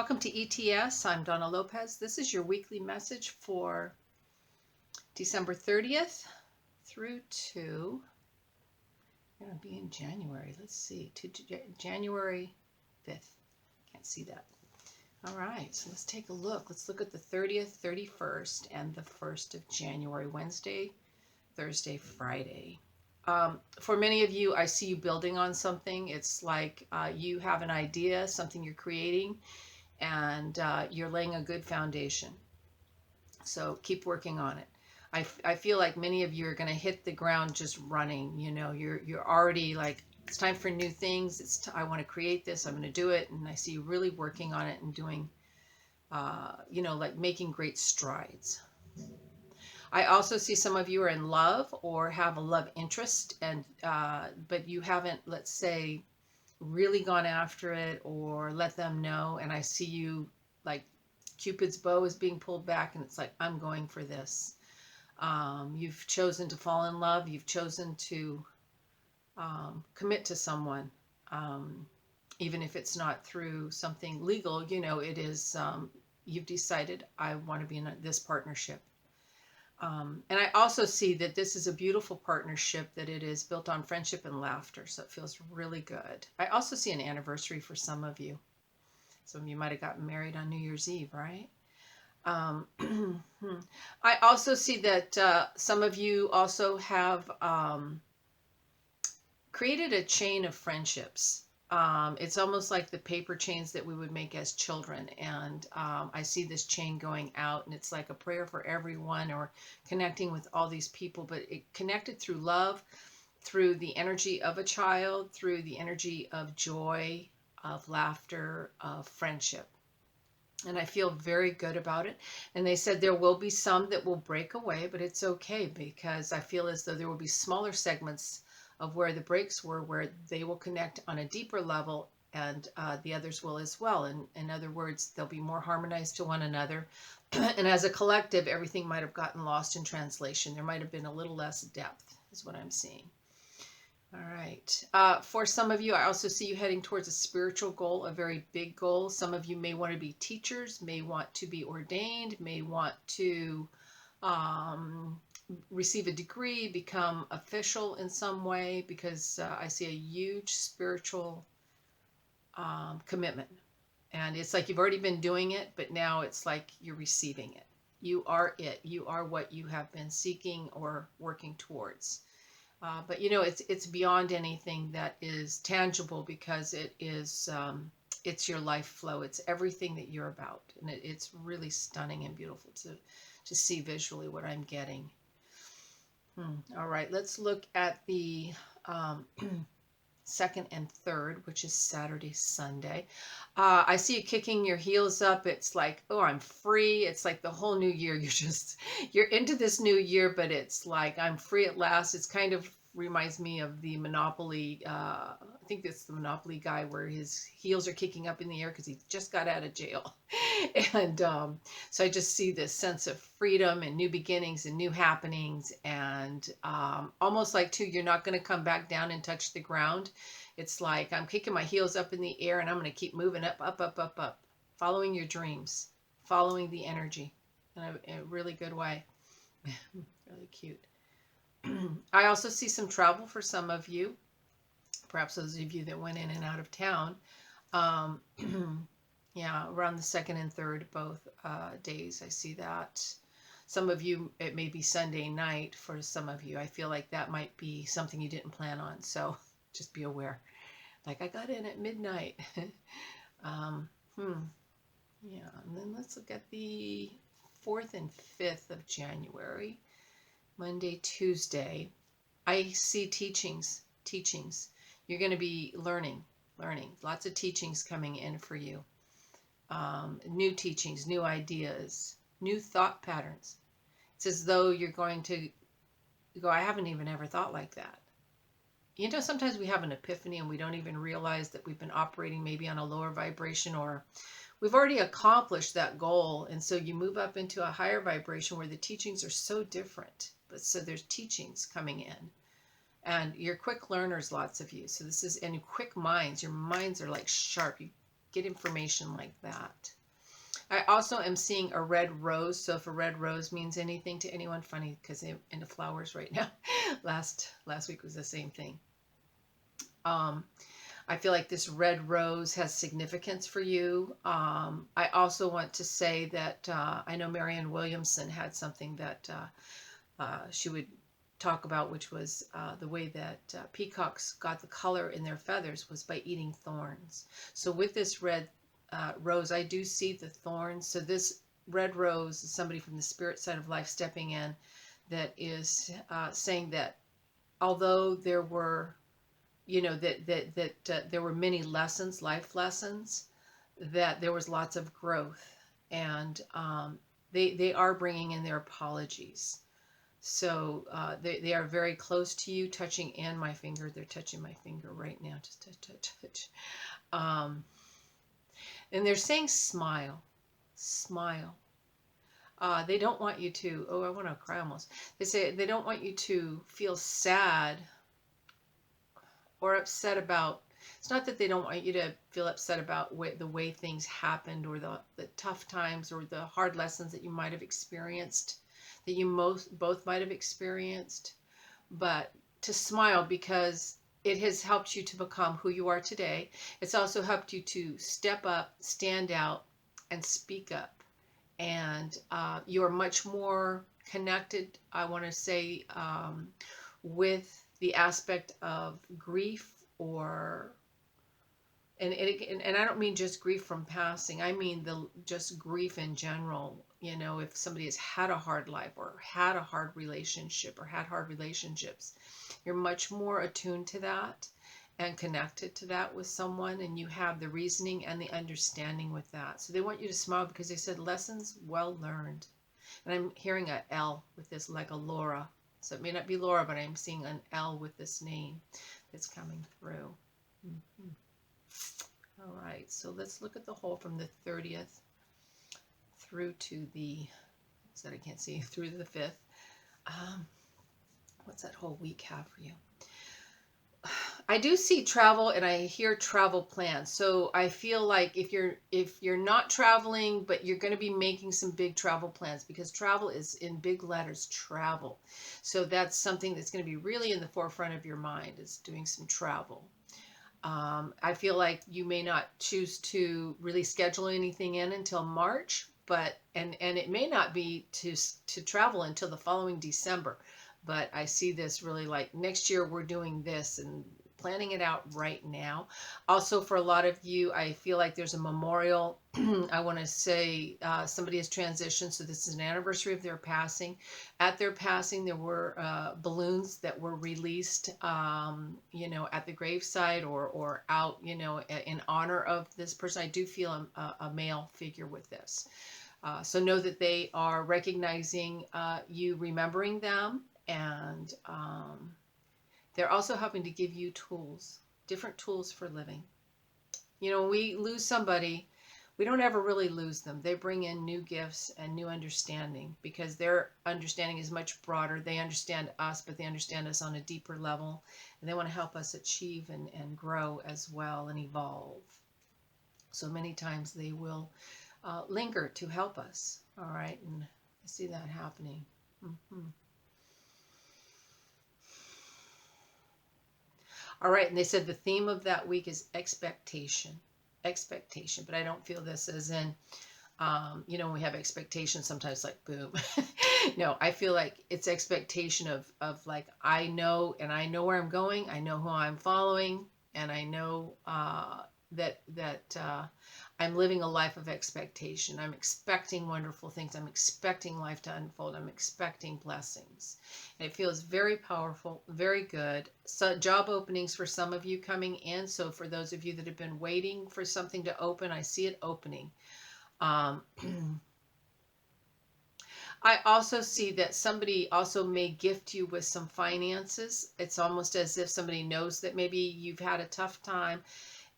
Welcome to ETS. I'm Donna Lopez. This is your weekly message for December 30th through to, going to be in January. Let's see, to January 5th. Can't see that. All right, so let's take a look. Let's look at the 30th, 31st, and the 1st of January, Wednesday, Thursday, Friday. For many of you, I see you building on something. It's like you have an idea, something you're creating, and you're laying a good foundation. So keep working on it. I feel like many of you are going to hit the ground just running. You know, you're already like, it's time for new things. I want to create this. I'm going to do it. And I see you really working on it and doing, you know, like making great strides. I also see some of you are in love or have a love interest, and but you haven't, let's say, really gone after it or let them know. And I see you like Cupid's bow is being pulled back, and it's like, I'm going for this. You've chosen to fall in love. You've chosen to commit to someone, even if it's not through something legal. You know, it is. You've decided, I want to be in this partnership. And I also see that this is a beautiful partnership, that it is built on friendship and laughter. So it feels really good. I also see an anniversary for some of you. Some of you might have gotten married on New Year's Eve, right? I also see that some of you also have created a chain of friendships. It's almost like the paper chains that we would make as children. And I see this chain going out, and it's like a prayer for everyone, or connecting with all these people, but it connected through love, through the energy of a child, through the energy of joy, of laughter, of friendship. And I feel very good about it. And they said there will be some that will break away, but it's okay, because I feel as though there will be smaller segments of where the breaks were, where they will connect on a deeper level, and the others will as well. And in other words, they'll be more harmonized to one another. And as a collective, everything might have gotten lost in translation. There might have been a little less depth, is what I'm seeing. All right. For some of you, I also see you heading towards a spiritual goal, a very big goal. Some of you may want to be teachers, may want to be ordained, may want to receive a degree, become official in some way, because I see a huge spiritual commitment. And it's like you've already been doing it, but now it's like you're receiving it. You are it. You are what you have been seeking or working towards. But you know, it's beyond anything that is tangible, because it is it's your life flow. It's everything that you're about, and it's really stunning and beautiful to see visually what I'm getting. All right, let's look at the 2nd and 3rd, which is Saturday, Sunday. I see you kicking your heels up. It's like, oh, I'm free. It's like the whole new year. You're into this new year, but it's like, I'm free at last. It's kind of reminds me of the Monopoly. I think it's the Monopoly guy, where his heels are kicking up in the air because he just got out of jail. And so I just see this sense of freedom and new beginnings and new happenings, and almost like, too, you're not going to come back down and touch the ground. It's like, I'm kicking my heels up in the air, and I'm going to keep moving up, up, up, up, up, following your dreams, following the energy in a really good way. Really cute. I also see some travel for some of you, perhaps those of you that went in and out of town. Yeah, around the 2nd and 3rd, both days, I see that. Some of you, it may be Sunday night for some of you. I feel like that might be something you didn't plan on, so just be aware. Like, I got in at midnight. Yeah, and then let's look at the 4th and 5th of January. Monday, Tuesday. I see teachings. You're going to be learning. Lots of teachings coming in for you. New teachings, new ideas, new thought patterns. It's as though you're going to go, I haven't even ever thought like that. You know, sometimes we have an epiphany and we don't even realize that we've been operating maybe on a lower vibration, or we've already accomplished that goal. And so you move up into a higher vibration where the teachings are so different. But so there's teachings coming in, and you're quick learners, lots of you. So this is, and quick minds, your minds are like sharp. You get information like that. I also am seeing a red rose. So if a red rose means anything to anyone, funny because they're into flowers right now. last week was the same thing. Um, I feel like this red rose has significance for you. I also want to say that I know Marianne Williamson had something that she would talk about, which was the way that peacocks got the color in their feathers was by eating thorns. So with this red rose, I do see the thorns. So this red rose is somebody from the spirit side of life stepping in that is saying that although there were, that there were many lessons, life lessons, that there was lots of growth, and they are bringing in their apologies. So they are very close to you, touching and my finger. They're touching my finger right now. Just touch, touch, touch. And they're saying smile, smile. They don't want you to, oh, I want to cry almost. They say they don't want you to feel sad or upset about, it's not that they don't want you to feel upset about the way things happened or the tough times or the hard lessons that you might have experienced, that you both might have experienced, but to smile because it has helped you to become who you are today. It's also helped you to step up, stand out, and speak up. And you're much more connected, I want to say, with the aspect of grief or and I don't mean just grief from passing. I mean just grief in general. If somebody has had a hard life or had a hard relationship or had hard relationships, you're much more attuned to that and connected to that with someone, and you have the reasoning and the understanding with that. So they want you to smile because they said lessons well learned. And I'm hearing a L with this, like a Laura. So it may not be Laura, but I'm seeing an L with this name that's coming through. Mm-hmm. All right, so let's look at the whole from the 30th through to the, I can't see, through to the 5th. What's that whole week have for you? I do see travel and I hear travel plans. So I feel like if you're not traveling, but you're going to be making some big travel plans, because travel is in big letters, travel. So that's something that's going to be really in the forefront of your mind, is doing some travel. I feel like you may not choose to really schedule anything in until March, but and it may not be to travel until the following December. But I see this really like next year we're doing this and planning it out right now. Also, for a lot of you, I feel like there's a memorial. I want to say somebody has transitioned, so this is an anniversary of their passing. At their passing, there were balloons that were released, at the graveside or out, in honor of this person. I do feel a male figure with this. So know that they are recognizing you, remembering them, and they're also helping to give you tools, different tools for living. When we lose somebody, we don't ever really lose them. They bring in new gifts and new understanding, because their understanding is much broader. They understand us, but they understand us on a deeper level, and they want to help us achieve and grow as well and evolve. So many times they will linger to help us. All right, and I see that happening. Mm-hmm. All right, and they said the theme of that week is expectation. Expectation, but I don't feel this as in, when we have expectations, sometimes like boom. No, I feel like it's expectation of like, I know where I'm going. I know who I'm following, and I know that I'm living a life of expectation. I'm expecting wonderful things. I'm expecting life to unfold. I'm expecting blessings. And it feels very powerful, very good. So job openings for some of you coming in. So for those of you that have been waiting for something to open, I see it opening. I also see that somebody also may gift you with some finances. It's almost as if somebody knows that maybe you've had a tough time,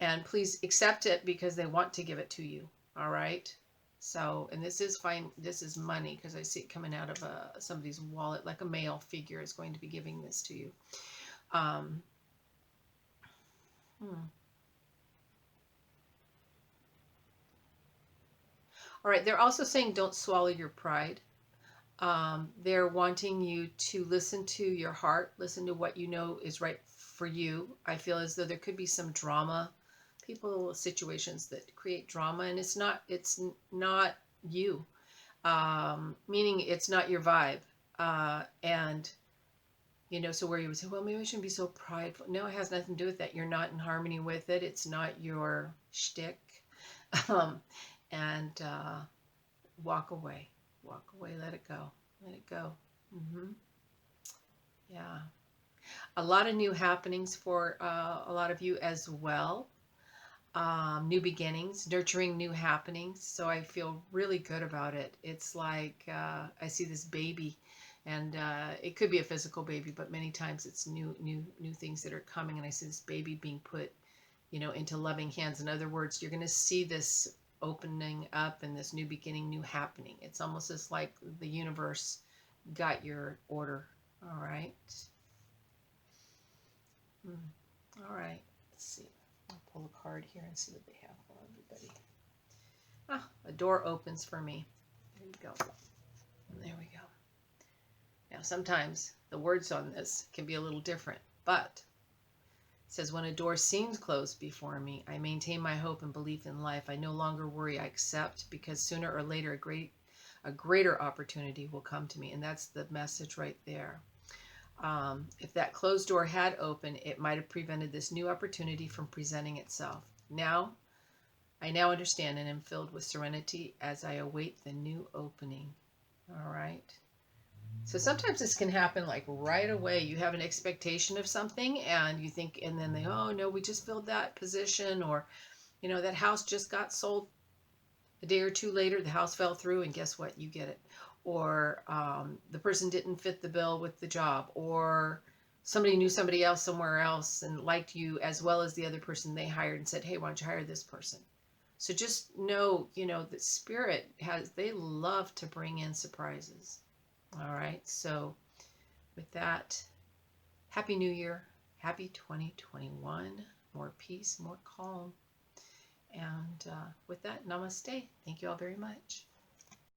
and please accept it because they want to give it to you. All right. So, and this is fine. This is money, because I see it coming out of somebody's wallet, like a male figure is going to be giving this to you. All right, they're also saying don't swallow your pride. They're wanting you to listen to your heart, listen to what you know is right for you. I feel as though there could be some drama, situations that create drama, and it's not you. Meaning it's not your vibe. And so where you would say, well, maybe I shouldn't be so prideful. No, it has nothing to do with that. You're not in harmony with it. It's not your shtick. Um, and walk away. Walk away. Let it go. Let it go. Yeah. A lot of new happenings for a lot of you as well. New beginnings, nurturing new happenings. So I feel really good about it. It's like I see this baby, and it could be a physical baby, but many times it's new things that are coming. And I see this baby being put, into loving hands. In other words, you're going to see this opening up and this new beginning, new happening. It's almost as like the universe got your order. All right. All right. Let's see. I'll pull a card here and see what they have for everybody. A door opens for me. There you go. And there we go. Now, sometimes the words on this can be a little different, but it says, when a door seems closed before me, I maintain my hope and belief in life. I no longer worry, I accept, because sooner or later a greater opportunity will come to me. And that's the message right there. If that closed door had opened, it might have prevented this new opportunity from presenting itself. I now understand and am filled with serenity as I await the new opening. All right. So sometimes this can happen like right away. You have an expectation of something and you think, and then oh no, we just filled that position, or, that house just got sold. A day or two later, the house fell through, and guess what? You get it. Or the person didn't fit the bill with the job, or somebody knew somebody else somewhere else and liked you as well as the other person they hired and said, hey, why don't you hire this person? So just know, that spirit they love to bring in surprises. All right. So with that, Happy New Year. Happy 2021. More peace, more calm. And with that, namaste. Thank you all very much.